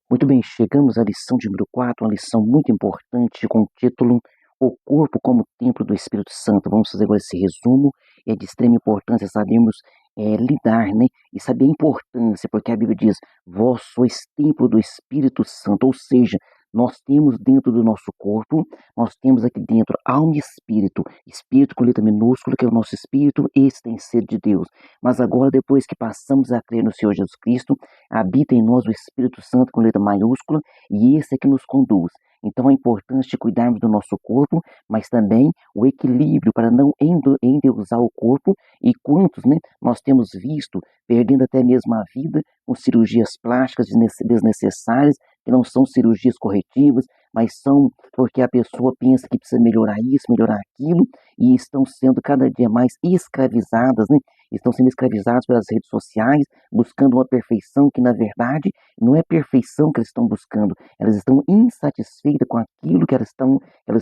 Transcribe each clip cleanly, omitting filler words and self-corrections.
Muito bem, chegamos à lição de número 4, uma lição muito importante com o título O Corpo como Templo do Espírito Santo. Vamos fazer agora esse resumo. É de extrema importância sabermos lidar, né? E saber a importância, porque a Bíblia diz, vós sois templo do Espírito Santo, ou seja, nós temos dentro do nosso corpo, nós temos aqui dentro alma e espírito, espírito com letra minúscula, que é o nosso espírito, esse tem sede de Deus. Mas agora, depois que passamos a crer no Senhor Jesus Cristo, habita em nós o Espírito Santo com letra maiúscula e esse é que nos conduz. Então é importante cuidarmos do nosso corpo, mas também o equilíbrio para não endeusar o corpo. E quantos, né, nós temos visto perdendo até mesmo a vida com cirurgias plásticas desnecessárias, que não são cirurgias corretivas, mas são porque a pessoa pensa que precisa melhorar isso, melhorar aquilo, e estão sendo cada dia mais escravizadas, né? Estão sendo escravizados pelas redes sociais, buscando uma perfeição que, na verdade, não é perfeição que elas estão buscando. Elas estão insatisfeitas com aquilo que elas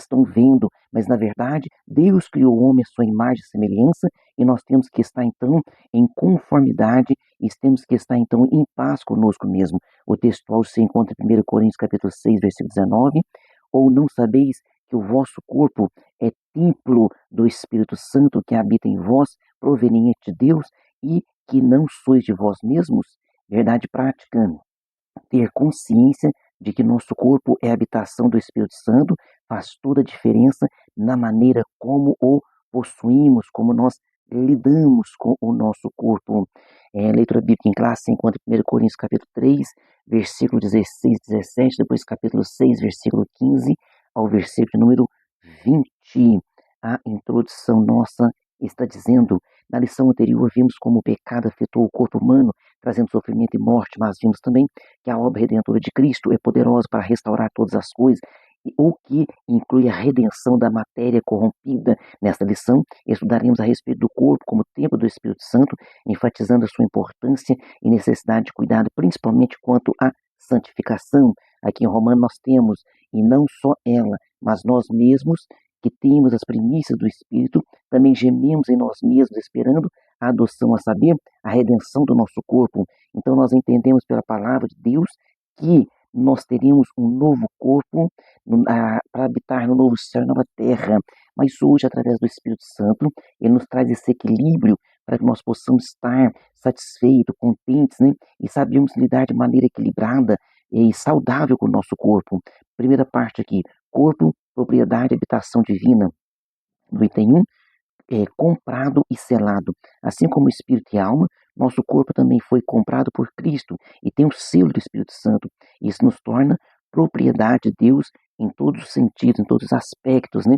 estão vendo, mas, na verdade, Deus criou o homem à sua imagem e semelhança, e nós temos que estar, então, em conformidade e temos que estar, então, em paz conosco mesmo. O textual se encontra em 1 Coríntios, capítulo 6, versículo 19, ou não sabeis que o vosso corpo é templo do Espírito Santo que habita em vós, proveniente de Deus, e que não sois de vós mesmos? Verdade prática, ter consciência de que nosso corpo é a habitação do Espírito Santo faz toda a diferença na maneira como o possuímos, como nós lidamos com o nosso corpo. Leitura bíblica em classe se encontra em 1 Coríntios capítulo 3, versículo 16 e 17, depois capítulo 6, versículo 15 ao versículo número 20. A introdução nossa está dizendo, na lição anterior vimos como o pecado afetou o corpo humano, trazendo sofrimento e morte, mas vimos também que a obra redentora de Cristo é poderosa para restaurar todas as coisas, o que inclui a redenção da matéria corrompida. Nesta lição, estudaremos a respeito do corpo como templo do Espírito Santo, enfatizando a sua importância e necessidade de cuidado, principalmente quanto à santificação. Aqui em Romanos nós temos, e não só ela, mas nós mesmos, que temos as primícias do Espírito, também gememos em nós mesmos, esperando a adoção, a saber, a redenção do nosso corpo. Então nós entendemos pela palavra de Deus que nós teríamos um novo corpo para habitar no novo céu e nova terra. Mas hoje, através do Espírito Santo, ele nos traz esse equilíbrio para que nós possamos estar satisfeitos, contentes, né? E sabemos lidar de maneira equilibrada e saudável com o nosso corpo. Primeira parte aqui, corpo, propriedade, habitação divina. No item 1, comprado e selado. Assim como o espírito e a alma, nosso corpo também foi comprado por Cristo e tem o selo do Espírito Santo. Isso nos torna propriedade de Deus em todos os sentidos, em todos os aspectos, né?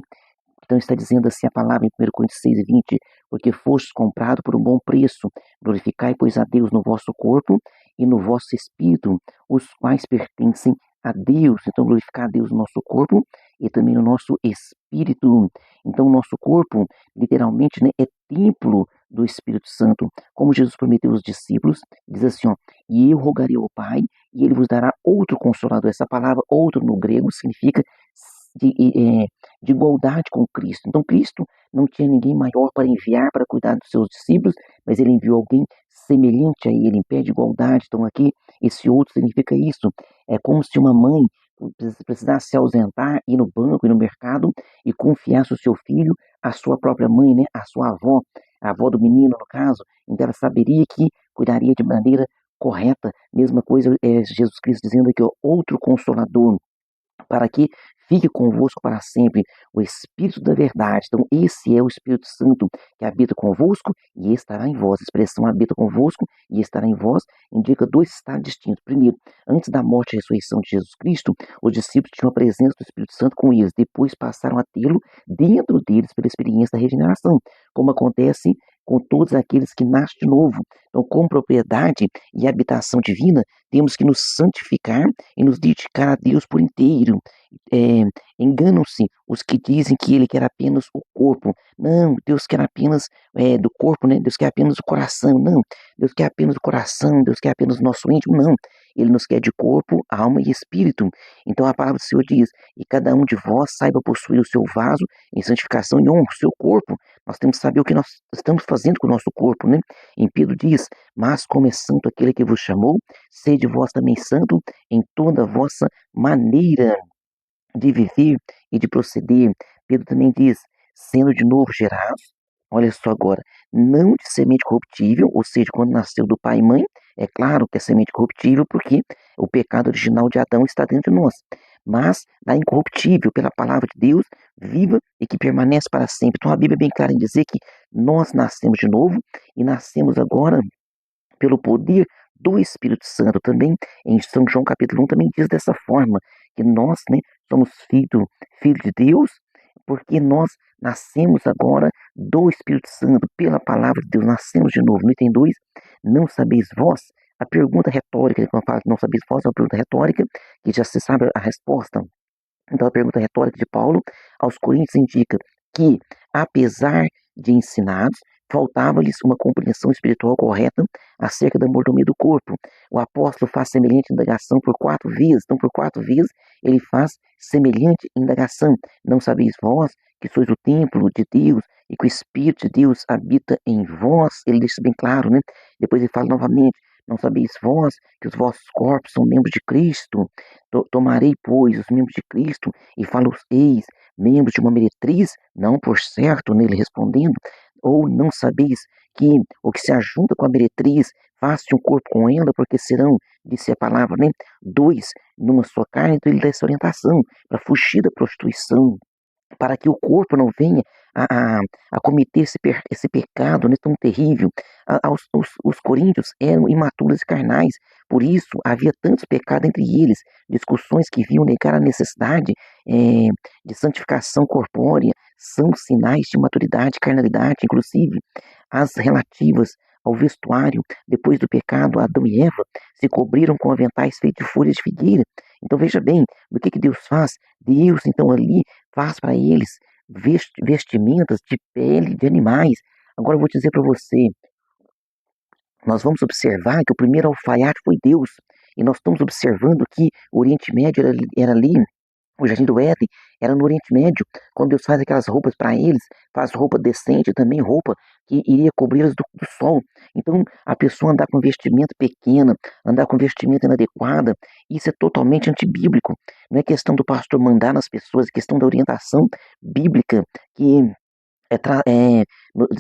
Então está dizendo assim a palavra em 1 Coríntios 6, 20, porque fostes comprado por um bom preço, glorificai, pois, a Deus no vosso corpo e no vosso espírito, os quais pertencem a Deus. Então glorificar a Deus no nosso corpo e também no nosso espírito. Então o nosso corpo, literalmente, né, é templo do Espírito Santo, como Jesus prometeu aos discípulos, diz assim, ó, e eu rogarei ao Pai, e ele vos dará outro consolador. Essa palavra outro no grego significa de, de igualdade com Cristo. Então Cristo não tinha ninguém maior para enviar para cuidar dos seus discípulos, mas ele enviou alguém semelhante a ele, em pé de igualdade. Então aqui, esse outro significa isso. É como se uma mãe precisasse se ausentar, ir no banco, ir no mercado e confiasse o seu filho à sua própria mãe, né? À sua avó, a avó do menino, no caso. Então ela saberia que cuidaria de maneira correta. Mesma coisa é Jesus Cristo dizendo aqui, ó, outro consolador, para que fique convosco para sempre o Espírito da verdade. Então, esse é o Espírito Santo que habita convosco e estará em vós. A expressão habita convosco e estará em vós indica dois estados distintos. Primeiro, antes da morte e ressurreição de Jesus Cristo, os discípulos tinham a presença do Espírito Santo com eles. Depois passaram a tê-lo dentro deles pela experiência da regeneração, como acontece com todos aqueles que nascem de novo. Então, com propriedade e habitação divina, temos que nos santificar e nos dedicar a Deus por inteiro. Enganam-se os que dizem que ele quer apenas o corpo. Não, Deus quer apenas do corpo, né? Deus quer apenas o coração. Não, Deus quer apenas o coração, Deus quer apenas o nosso íntimo. Não, Ele nos quer de corpo, alma e espírito. Então a palavra do Senhor diz, e cada um de vós saiba possuir o seu vaso em santificação e honra, o seu corpo. Nós temos que saber o que nós estamos fazendo com o nosso corpo, né? Em Pedro diz, mas como é santo aquele que vos chamou, sede vós também santo em toda a vossa maneira de viver e de proceder. Pedro também diz, sendo de novo gerados, olha só agora, não de semente corruptível, ou seja, quando nasceu do pai e mãe, é claro que é semente corruptível, porque o pecado original de Adão está dentro de nós, mas da incorruptível, pela palavra de Deus, viva e que permanece para sempre. Então a Bíblia é bem clara em dizer que nós nascemos de novo e nascemos agora pelo poder do Espírito Santo. Também em São João capítulo 1 também diz dessa forma, que nós, né, somos filho de Deus, porque nós nascemos agora do Espírito Santo, pela palavra de Deus, nascemos de novo. No item 2, não sabeis vós, a pergunta retórica, quando fala que não sabeis vós, é uma pergunta retórica, que já se sabe a resposta. Então a pergunta retórica de Paulo aos Coríntios indica que, apesar de ensinados, faltava-lhes uma compreensão espiritual correta acerca da mordomia do corpo. O apóstolo faz semelhante indagação por 4 vezes. Então, por 4 vezes, ele faz semelhante indagação. Não sabeis vós que sois o templo de Deus e que o Espírito de Deus habita em vós? Ele deixa bem claro, né? Depois ele fala novamente, não sabeis vós que os vossos corpos são membros de Cristo? Tomarei, pois, os membros de Cristo e falo-eis membros de uma meretriz? Não, por certo, nele respondendo, ou não sabeis que o que se ajunta com a meretriz faz-se um corpo com ela, porque serão, disse a palavra, né, 2 numa só carne. Então ele dá essa orientação para fugir da prostituição, para que o corpo não venha a cometer esse pecado, né, tão terrível. Os coríntios eram imaturos e carnais, por isso havia tantos pecados entre eles, discussões que vinham negar a necessidade de santificação corpórea, são sinais de maturidade e carnalidade, inclusive as relativas ao vestuário. Depois do pecado, Adão e Eva se cobriram com aventais feitos de folhas de figueira. Então veja bem, o que Deus faz? Deus então ali faz para eles vestimentas de pele de animais. Agora eu vou dizer para você, nós vamos observar que o primeiro alfaiate foi Deus, e nós estamos observando que o Oriente Médio era ali, o Jardim do Éden era no Oriente Médio, quando Deus faz aquelas roupas para eles, faz roupa decente, também roupa que iria cobri-las do sol. Então, a pessoa andar com vestimenta pequena, andar com vestimenta inadequada, isso é totalmente antibíblico. Não é questão do pastor mandar nas pessoas, é questão da orientação bíblica que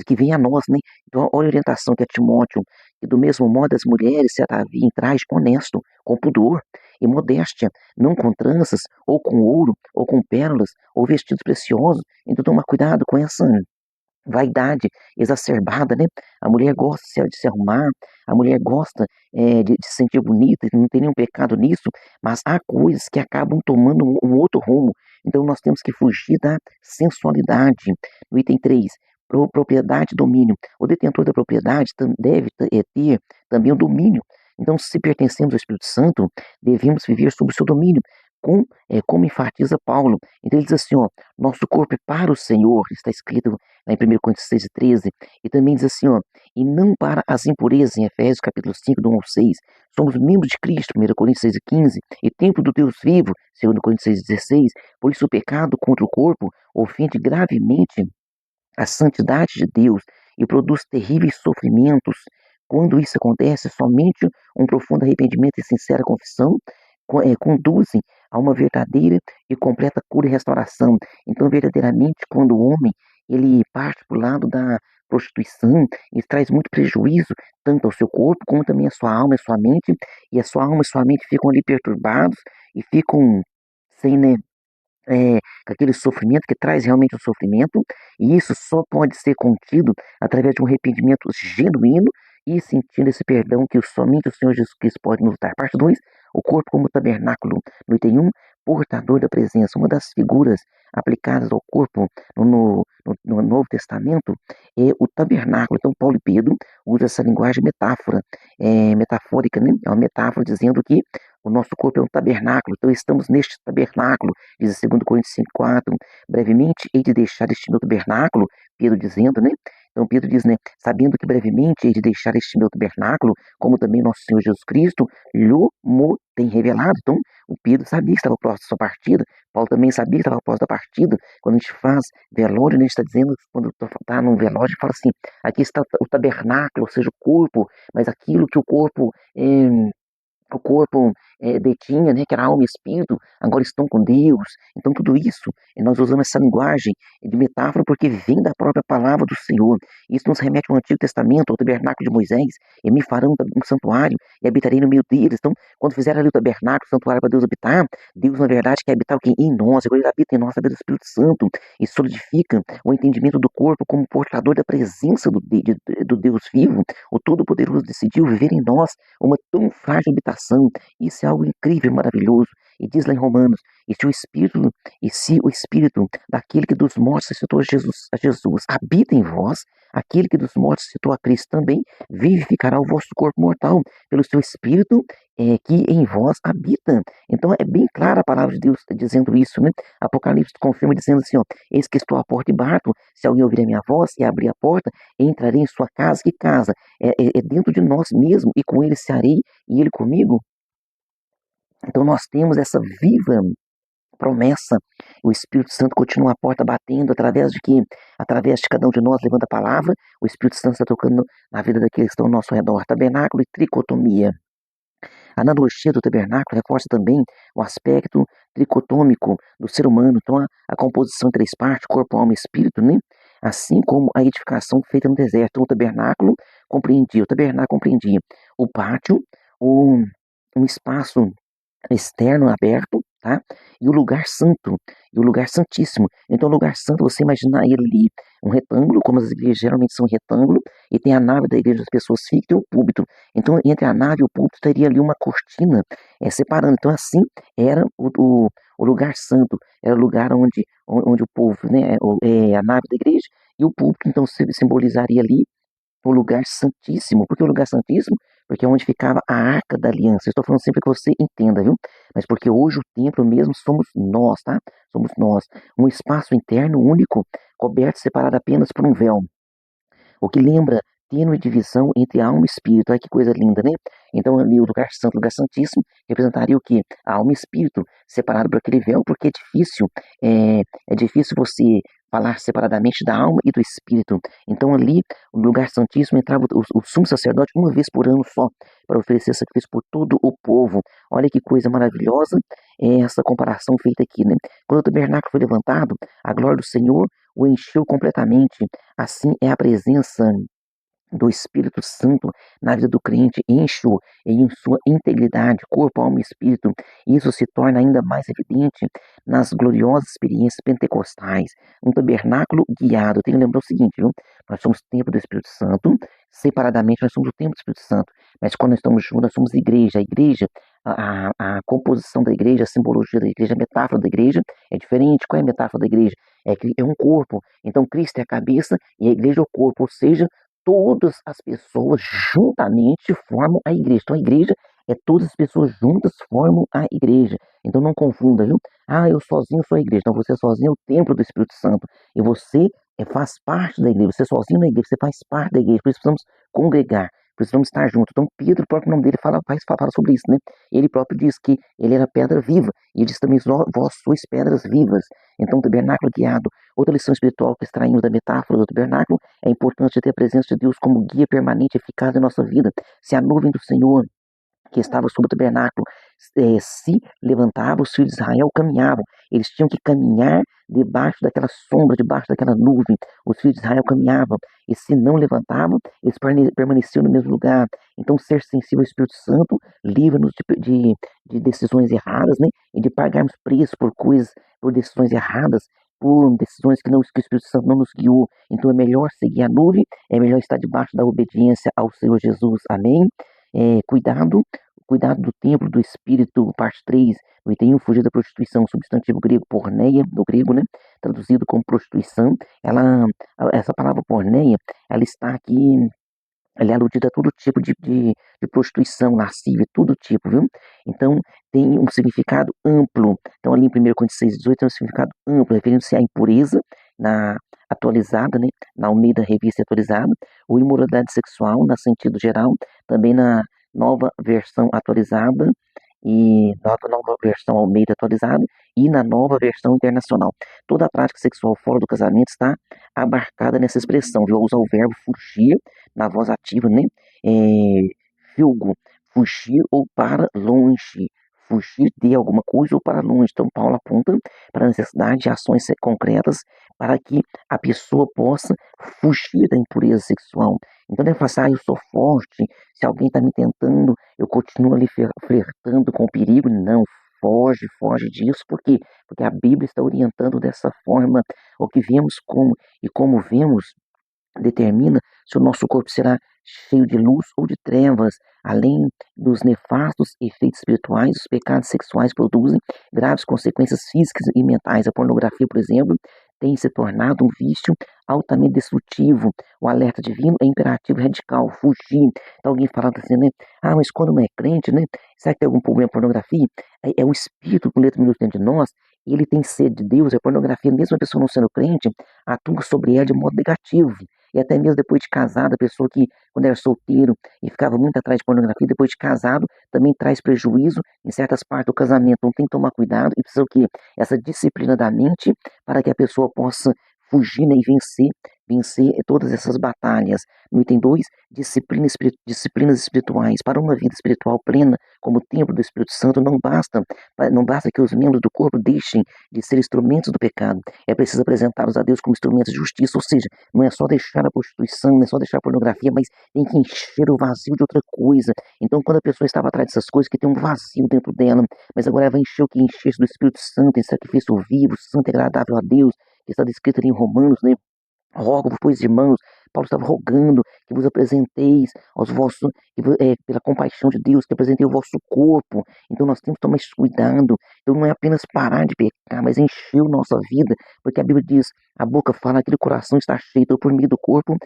que vem a nós, né? Então, olha a orientação que é Timóteo, que do mesmo modo as mulheres se ataviem em traje honesto, com pudor e modéstia, não com tranças, ou com ouro, ou com pérolas, ou vestidos preciosos. Então, toma cuidado com essa vaidade exacerbada, né? A mulher gosta de se arrumar, a mulher gosta de se sentir bonita, não tem nenhum pecado nisso, mas há coisas que acabam tomando um outro rumo. Então nós temos que fugir da sensualidade. No item 3, propriedade e domínio. O detentor da propriedade deve ter também o domínio. Então, se pertencemos ao Espírito Santo, devemos viver sob o seu domínio, como enfatiza Paulo. Então ele diz assim, ó, nosso corpo é para o Senhor, está escrito lá em 1 Coríntios 6:13, e também diz assim, ó, e não para as impurezas, em Efésios capítulo 5, do 1 ao 6. Somos membros de Cristo, 1 Coríntios 6:15, e templo do Deus vivo, 2 Coríntios 6:16. Por isso o pecado contra o corpo ofende gravemente a santidade de Deus e produz terríveis sofrimentos. Quando isso acontece, somente um profundo arrependimento e sincera confissão conduzem a uma verdadeira e completa cura e restauração. Então, verdadeiramente, quando o homem ele parte para o lado da prostituição, isso traz muito prejuízo tanto ao seu corpo como também à sua alma e à sua mente, e a sua alma e a sua mente ficam ali perturbados e ficam sem, né, aquele sofrimento que traz realmente o sofrimento, e isso só pode ser contido através de um arrependimento genuíno e sentindo esse perdão que somente o Senhor Jesus Cristo pode nos dar. Parte 2, o corpo como tabernáculo. No item 1, portador da presença. Uma das figuras aplicadas ao corpo no Novo Testamento é o tabernáculo. Então, Paulo e Pedro usam essa linguagem metafórica, né? É uma metáfora dizendo que o nosso corpo é um tabernáculo, então estamos neste tabernáculo, diz 2 Coríntios 5:4. Brevemente hei de deixar este meu tabernáculo, Pedro dizendo, né? Então Pedro diz, né, sabendo que brevemente hei de deixar este meu tabernáculo, como também nosso Senhor Jesus Cristo lhe mo tem revelado. Então, o Pedro sabia que estava próximo da sua partida, Paulo também sabia que estava próximo da partida. Quando a gente faz velório, né, a gente está dizendo, quando está num velório, a gente fala assim, aqui está o tabernáculo, ou seja, o corpo, mas aquilo que o corpo detinha, né, que era alma e espírito, agora estão com Deus. Então tudo isso, nós usamos essa linguagem de metáfora porque vem da própria palavra do Senhor. Isso nos remete ao Antigo Testamento, ao tabernáculo de Moisés, e me farão um santuário e habitarei no meio deles. Então, quando fizeram ali o tabernáculo, o santuário para Deus habitar, Deus na verdade quer habitar o quê? Em nós, agora ele habita em nós, através do Espírito Santo, e solidifica o entendimento do corpo como portador da presença do Deus vivo. O Todo-Poderoso decidiu viver em nós uma tão frágil habitação. Isso é algo incrível, maravilhoso. E diz lá em Romanos, e se o Espírito daquele que dos mortos ressuscitou a Jesus habita em vós, aquele que dos mortos ressuscitou a Cristo também vivificará o vosso corpo mortal pelo seu Espírito que em vós habita. Então é bem clara a palavra de Deus dizendo isso, né? Apocalipse confirma dizendo assim, ó, eis que estou à porta e bato, se alguém ouvir a minha voz e abrir a porta, entrarei em sua casa. Que casa? É dentro de nós mesmos, e com ele cearei e ele comigo. Então nós temos essa viva promessa. O Espírito Santo continua a porta batendo através de quê? Através de cada um de nós levando a palavra. O Espírito Santo está tocando na vida daqueles que estão ao nosso redor. Tabernáculo e tricotomia. A analogia do tabernáculo reforça também o aspecto tricotômico do ser humano. Então a composição em três partes, corpo, alma e espírito, né? Assim como a edificação feita no deserto. Então, o tabernáculo compreendia o pátio, um espaço externo aberto, tá? E o lugar santo, e o lugar santíssimo. Então, o lugar santo, você imaginar ele ali, um retângulo, como as igrejas geralmente são retângulo, e tem a nave da igreja das pessoas ficam e tem o púlpito. Então, entre a nave e o púlpito teria ali uma cortina separando. Então, assim era o lugar santo, era o lugar onde o povo, né, a nave da igreja, e o púlpito, então, simbolizaria ali o lugar santíssimo. Por que o lugar santíssimo? Porque é onde ficava a arca da aliança. Eu estou falando sempre que você entenda, viu? Mas porque hoje o templo mesmo somos nós, tá? Somos nós. Um espaço interno único, coberto, separado apenas por um véu. O que lembra tênue divisão entre alma e espírito. Olha que coisa linda, né? Então ali o lugar santo, o lugar santíssimo, representaria o quê? A alma e espírito, separado por aquele véu, porque é difícil você falar separadamente da alma e do espírito. Então ali, no lugar santíssimo, entrava o sumo sacerdote uma vez por ano só, para oferecer sacrifício por todo o povo. Olha que coisa maravilhosa essa comparação feita aqui, né? Quando o tabernáculo foi levantado, a glória do Senhor o encheu completamente. Assim é a presença do Espírito Santo na vida do crente, enche-o em sua integridade, corpo, alma e espírito. Isso se torna ainda mais evidente nas gloriosas experiências pentecostais. Um tabernáculo guiado. Tem que lembrar o seguinte, viu? Nós somos templo do Espírito Santo, separadamente nós somos o templo do Espírito Santo, mas quando nós estamos juntos, nós somos igreja. A igreja, a composição da igreja, a simbologia da igreja, a metáfora da igreja é diferente. Qual é a metáfora da igreja? É um corpo. Então Cristo é a cabeça e a igreja é o corpo, ou seja, todas as pessoas juntamente formam a igreja. Então a igreja todas as pessoas juntas formam a igreja. Então não confunda, viu? Ah, eu sozinho sou a igreja. Então você sozinho é o templo do Espírito Santo. E você faz parte da igreja. Você sozinho na igreja, você faz parte da igreja. Por isso precisamos congregar. Precisamos estar juntos. Então Pedro, o próprio nome dele, fala sobre isso, né? Ele próprio diz que ele era pedra viva. E ele diz também, vós sois pedras vivas. Então tabernáculo guiado. Outra lição espiritual que extraímos da metáfora do tabernáculo é importante ter a presença de Deus como guia permanente e eficaz em nossa vida. Se a nuvem do Senhor que estava sobre o tabernáculo se levantava, os filhos de Israel caminhavam. Eles tinham que caminhar debaixo daquela sombra, debaixo daquela nuvem. Os filhos de Israel caminhavam. E se não levantavam, eles permaneciam no mesmo lugar. Então, ser sensível ao Espírito Santo livra-nos de decisões erradas, né? E de pagarmos preço por decisões erradas, por decisões que o Espírito Santo não nos guiou. Então, é melhor seguir a nuvem, é melhor estar debaixo da obediência ao Senhor Jesus. Amém? Cuidado do templo do espírito, parte 3, no item 1, fugir da prostituição, substantivo grego porneia, do grego, né, traduzido como prostituição. Essa palavra porneia, ela está aqui, ela é aludida a todo tipo de prostituição, lascívia, todo tipo, viu? Então, tem um significado amplo. Então, ali em 1 Coríntios 6,18 tem um significado amplo, referindo-se à impureza na atualizada, né, na Almeida Revista Atualizada, ou imoralidade sexual, na sentido geral, também na nova versão atualizada e nova versão Almeida atualizada e na nova versão internacional. Toda a prática sexual fora do casamento está abarcada nessa expressão, viu? Usar o verbo fugir na voz ativa, né? Filgo, fugir ou para longe, fugir de alguma coisa ou para longe. Então, Paulo aponta para a necessidade de ações concretas para que a pessoa possa fugir da impureza sexual. Então, não é falar assim, eu sou forte, se alguém está me tentando, eu continuo ali flertando com o perigo. Não, foge disso. Por quê? Porque a Bíblia está orientando dessa forma o que vemos como e como vemos determina se o nosso corpo será cheio de luz ou de trevas. Além dos nefastos efeitos espirituais, os pecados sexuais produzem graves consequências físicas e mentais. A pornografia, por exemplo, tem se tornado um vício altamente destrutivo. O alerta divino é imperativo radical, fugir. Então alguém fala assim, né? Ah, mas quando não é crente, né? Será que tem algum problema com pornografia? É o espírito que letra minuto dentro de nós, e ele tem sede de Deus. A pornografia, mesmo a pessoa não sendo crente, atua sobre ela de modo negativo. E até mesmo depois de casado, a pessoa que, quando era solteiro e ficava muito atrás de pornografia, depois de casado, também traz prejuízo em certas partes do casamento. Então tem que tomar cuidado e precisa o quê? Essa disciplina da mente para que a pessoa possa fugir, né, e vencer todas essas batalhas. No item 2, disciplinas espirituais. Para uma vida espiritual plena, como o templo do Espírito Santo, não basta que os membros do corpo deixem de ser instrumentos do pecado. É preciso apresentá-los a Deus como instrumentos de justiça, ou seja, não é só deixar a prostituição, não é só deixar a pornografia, mas tem que encher o vazio de outra coisa. Então, quando a pessoa estava atrás dessas coisas, que tem um vazio dentro dela, mas agora ela vai encher o que encher do Espírito Santo, em sacrifício vivo, santo e agradável a Deus, que está descrito ali em Romanos, né? Rogo, pois, irmãos, Paulo estava rogando que vos apresenteis aos vossos, pela compaixão de Deus, que apresentei o vosso corpo. Então nós temos que tomar esse cuidado. Então não é apenas parar de pecar, mas encher a nossa vida, porque a Bíblia diz, a boca fala que o coração está cheio. Então por meio do corpo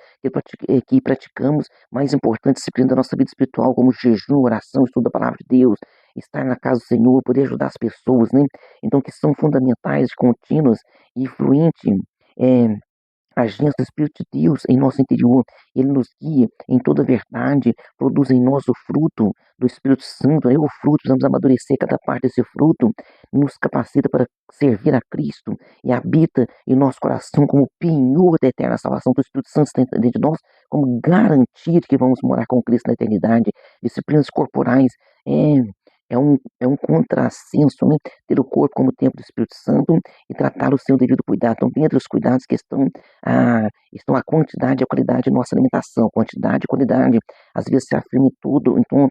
que praticamos, mais importante, disciplina da nossa vida espiritual, como jejum, oração, estudo da palavra de Deus, estar na casa do Senhor, poder ajudar as pessoas, né? Então que são fundamentais, contínuas e fluentes, agência do Espírito de Deus em nosso interior. Ele nos guia em toda a verdade, produz em nós o fruto do Espírito Santo. Aí o fruto, precisamos amadurecer cada parte desse fruto, nos capacita para servir a Cristo e habita em nosso coração como penhor da eterna salvação. Que o Espírito Santo está dentro de nós como garantia de que vamos morar com Cristo na eternidade. Disciplinas corporais é um contrassenso, né? Ter o corpo como templo do Espírito Santo e tratá-lo sem o devido cuidado. Então, dentre os cuidados que estão a quantidade e a qualidade de nossa alimentação. Quantidade e qualidade, às vezes se afirma em tudo, então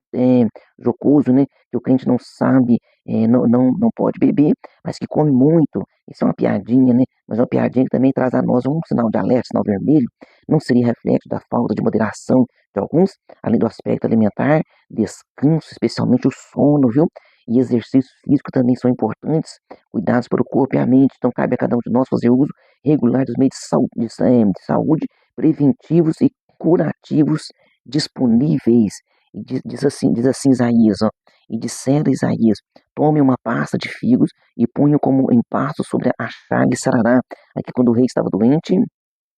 jocoso, né? Que o crente não sabe, não pode beber, mas que come muito. Isso é uma piadinha, né? Mas é uma piadinha que também traz a nós um sinal de alerta, sinal vermelho. Não seria reflexo da falta de moderação de alguns, além do aspecto alimentar, descanso, especialmente o sono, viu? E exercício físico também são importantes, cuidados para o corpo e a mente. Então, cabe a cada um de nós fazer uso regular dos meios de saúde preventivos e curativos disponíveis. E diz assim Isaías, ó, e dissera Isaías, tome uma pasta de figos e punha como em pasto sobre a chaga e sarará. Aqui quando o rei estava doente,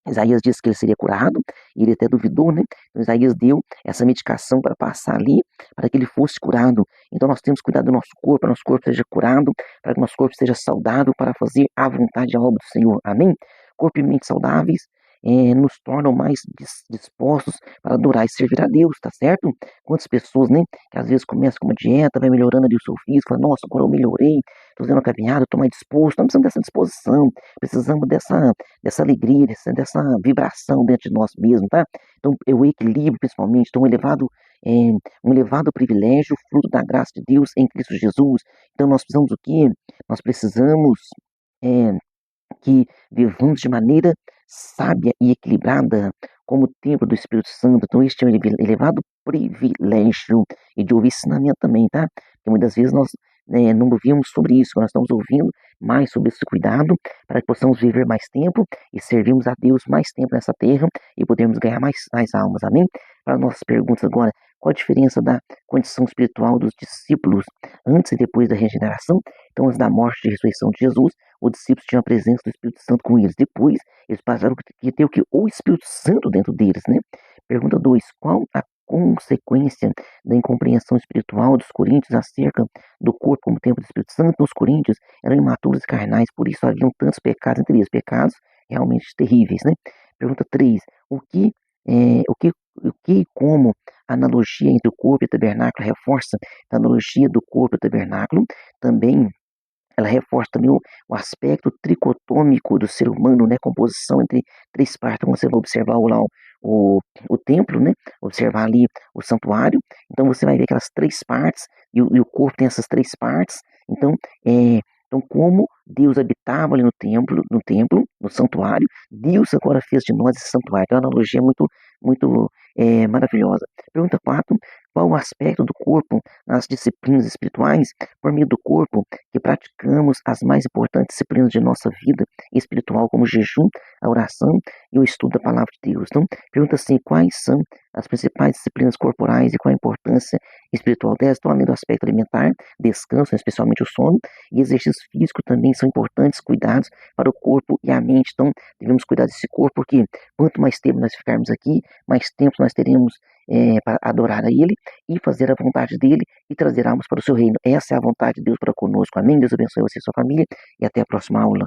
Isaías disse que ele seria curado, e ele até duvidou, né? Então, Isaías deu essa medicação para passar ali, para que ele fosse curado. Então nós temos que cuidar do nosso corpo, para que nosso corpo seja curado, para que nosso corpo seja saudável, para fazer a vontade e a obra do Senhor. Amém? Corpo e mente saudáveis nos tornam mais dispostos para adorar e servir a Deus, tá certo? Quantas pessoas, né, que às vezes começam com uma dieta, vai melhorando ali o seu físico, fala, nossa, agora eu melhorei, estou fazendo uma caminhada, estou mais disposto. Nós precisamos dessa disposição, precisamos dessa alegria, dessa vibração dentro de nós mesmos, tá? Então, o equilíbrio, principalmente, então, é, um elevado privilégio, fruto da graça de Deus em Cristo Jesus. Então, nós precisamos o quê? Nós precisamos é, que vivamos de maneira sábia e equilibrada, como o templo do Espírito Santo. Então, este é um elevado privilégio e de ouvir ensinamento também, tá? Porque muitas vezes nós não ouvimos sobre isso, nós estamos ouvindo mais sobre esse cuidado para que possamos viver mais tempo e servirmos a Deus mais tempo nessa terra e podermos ganhar mais almas, amém? Para nossas perguntas agora, qual a diferença da condição espiritual dos discípulos antes e depois da regeneração? Então, antes da morte e ressurreição de Jesus, os discípulos tinham a presença do Espírito Santo com eles. Depois, eles passaram a ter o que? O Espírito Santo dentro deles, né? Pergunta 2. Qual a consequência da incompreensão espiritual dos coríntios acerca do corpo como templo do Espírito Santo? Os coríntios eram imaturos e carnais, por isso haviam tantos pecados entre eles, pecados realmente terríveis, né? Pergunta 3. O que, e como a analogia entre o corpo e o tabernáculo reforça a analogia do corpo e o tabernáculo, também ela reforça também o aspecto tricotômico do ser humano, né? Composição entre três partes. Então você vai observar lá o templo, né? Observar ali o santuário. Então você vai ver aquelas três partes e o corpo tem essas três partes. Então, então como Deus habitava ali no santuário, Deus agora fez de nós esse santuário. Então, é uma analogia muito maravilhosa. Pergunta 4. Qual o aspecto do corpo nas disciplinas espirituais? Por meio do corpo que praticamos as mais importantes disciplinas de nossa vida espiritual, como o jejum, a oração e o estudo da palavra de Deus. Então, pergunta assim, quais são as principais disciplinas corporais e qual a importância espiritual delas? Então, além do aspecto alimentar, descanso, especialmente o sono, e exercício físico também são importantes cuidados para o corpo e a mente. Então, devemos cuidar desse corpo, porque quanto mais tempo nós ficarmos aqui, mais tempo nós teremos para adorar a Ele e fazer a vontade dEle e trazer almas para o seu reino. Essa é a vontade de Deus para conosco. Amém? Deus abençoe você e sua família e até a próxima aula.